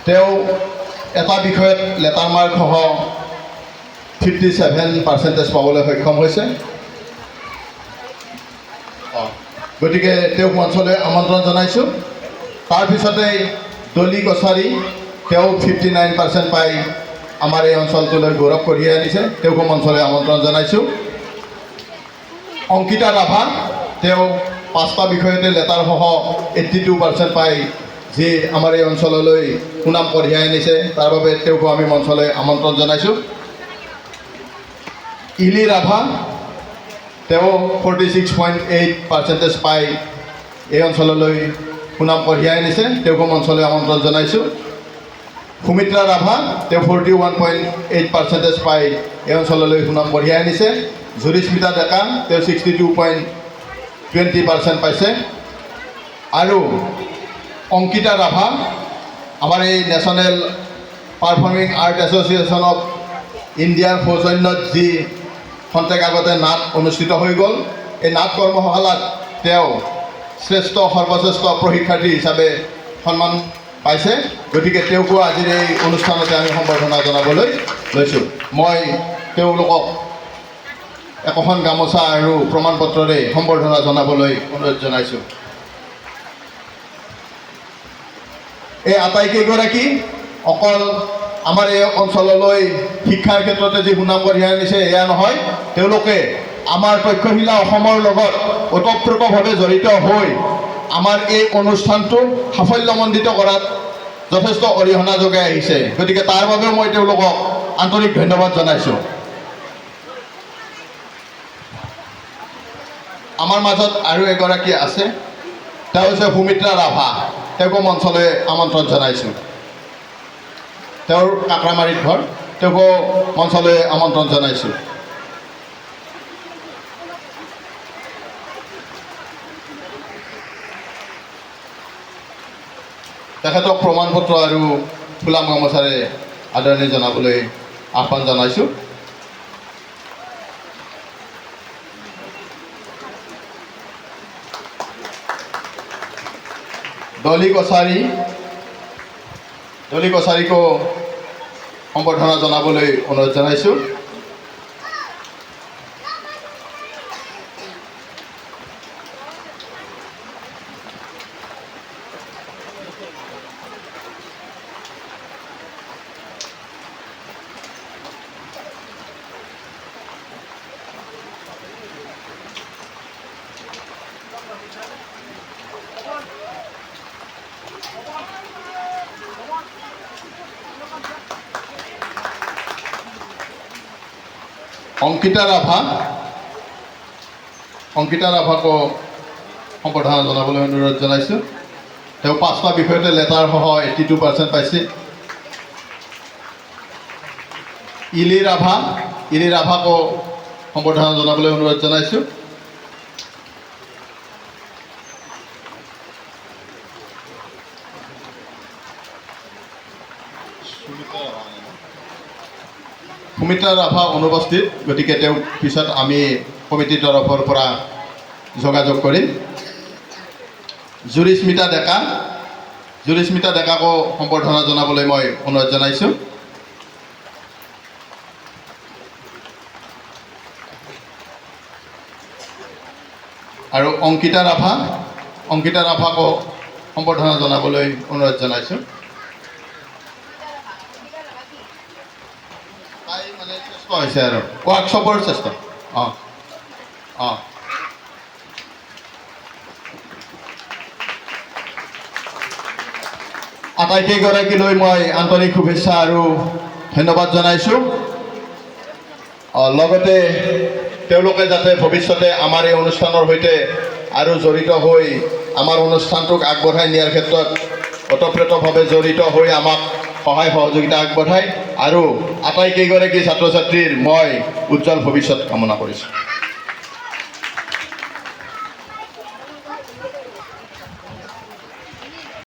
তেওঁ এটা বিষয়ত লেটাৰ মাৰ্ক সহ 57% পাবলৈ সক্ষম হৈছে। গতিকে তেওঁক মঞ্চলৈ আমন্ত্ৰণ জনাইছোঁ। তাৰপিছতে দলি কছাৰী, তেওঁ 59% পাই আমাৰ এই অঞ্চলটোলৈ গৌৰৱ কঢ়িয়াই আনিছে, তেওঁকো মঞ্চলৈ আমন্ত্ৰণ জনাইছোঁ। অংকিতা ৰাভা, তেওঁ 5টা বিষয়তে লেটাৰ সহ 82% পাই যি আমাৰ এই অঞ্চললৈ সুনাম কঢ়িয়াই আনিছে, তাৰ বাবে তেওঁকো আমি মঞ্চলৈ আমন্ত্ৰণ জনাইছোঁ। ইলি ৰাভা, তেওঁ 46.8% পাই এই অঞ্চললৈ সুনাম কঢ়িয়াই আনিছে, তেওঁকো মঞ্চলৈ আমন্ত্ৰণ জনাইছোঁ। সুমিত্ৰা ৰাভা, তেওঁ 41.8% পাই এই অঞ্চললৈ সুনাম কঢ়িয়াই আনিছে। জুৰিস্মিতা ডেকা, তেওঁ 62.20% পাইছে। আৰু অংকিতা ৰাভা, আমাৰ এই national performing art association of ইণ্ডিয়াৰ সৌজন্যত যি খন্তেক আগতে নাট অনুষ্ঠিত হৈ গ'ল, এই নাট কৰ্মশালাত তেওঁ সৰ্বশ্ৰেষ্ঠ প্ৰশিক্ষাৰ্থী হিচাপে সন্মান পাইছে। গতিকে তেওঁকো আজিৰ এই অনুষ্ঠানতে আমি সম্বৰ্ধনা জনাবলৈ লৈছোঁ। মই তেওঁলোকক একোখন গামোচা আৰু প্ৰমাণ পত্ৰৰে সম্বৰ্ধনা জনাবলৈ অনুৰোধ জনাইছোঁ। এই আটাইকেইগৰাকী অকল আমাৰ এই অঞ্চললৈ শিক্ষাৰ ক্ষেত্ৰতে যি সুনাম কঢ়িয়াই আনিছে এয়া নহয়, তেওঁলোকে আমাৰ তক্ষশিলা অসমৰ লগত ওতঃপ্ৰোতভাৱে জড়িত হৈ আমাৰ এই অনুষ্ঠানটো সাফল্যমণ্ডিত কৰাত যথেষ্ট অৰিহণা যোগাই আহিছে। গতিকে তাৰ বাবেও মই তেওঁলোকক আন্তৰিক ধন্যবাদ জনাইছোঁ। আমাৰ মাজত আৰু এগৰাকী আছে, তেওঁ হৈছে সুমিত্ৰা ৰাভা, তেওঁকো মঞ্চলৈ আমন্ত্ৰণ জনাইছোঁ। তেওঁৰ কাকৰামাৰীত ঘৰ, তেওঁকো মঞ্চলৈ আমন্ত্ৰণ জনাইছোঁ। তেখেতক প্ৰমাণ পত্ৰ আৰু ফুলাম গামোচাৰে আদৰণি জনাবলৈ আহ্বান জনাইছোঁ। দলি কছাৰীকো সম্বৰ্ধনা জনাবলৈ অনুৰোধ জনাইছোঁ। অংকিতা ৰাভাকো সম্বৰ্ধনা জনাবলৈ অনুৰোধ জনাইছোঁ। তেওঁ 5টা বিষয়তে লেটাৰ সহ 82% পাইছে। ইলি ৰাভাকো সম্বৰ্ধনা জনাবলৈ অনুৰোধ জনাইছোঁ। সুমিত্ৰা ৰাভা অনুপস্থিত, গতিকে তেওঁক পিছত আমি কমিটিৰ তৰফৰ পৰা যোগাযোগ কৰিম। জুৰিস্মিতা ডেকাকো সম্বৰ্ধনা জনাবলৈ মই অনুৰোধ জনাইছোঁ। আৰু অংকিতা ৰাভাকো সম্বৰ্ধনা জনাবলৈ অনুৰোধ জনাইছোঁ। চেষ্টা হৈছে আৰু ৱৰ্কশ্বপৰ চেষ্টা। আটাইকেইগৰাকীলৈ মই আন্তৰিক শুভেচ্ছা আৰু ধন্যবাদ জনাইছোঁ। লগতে তেওঁলোকে যাতে ভৱিষ্যতে আমাৰ এই অনুষ্ঠানৰ সৈতে আৰু জড়িত হৈ আমাৰ অনুষ্ঠানটোক আগবঢ়াই নিয়াৰ ক্ষেত্ৰত ওতঃপ্ৰোতভাৱে জড়িত হৈ আমাক সহায় সহযোগিতা আগবঢ়ায় আৰু আটাইকেইগৰাকী ছাত্ৰ ছাত্ৰীৰ মই উজ্জ্বল ভৱিষ্যত কামনা কৰিছোঁ।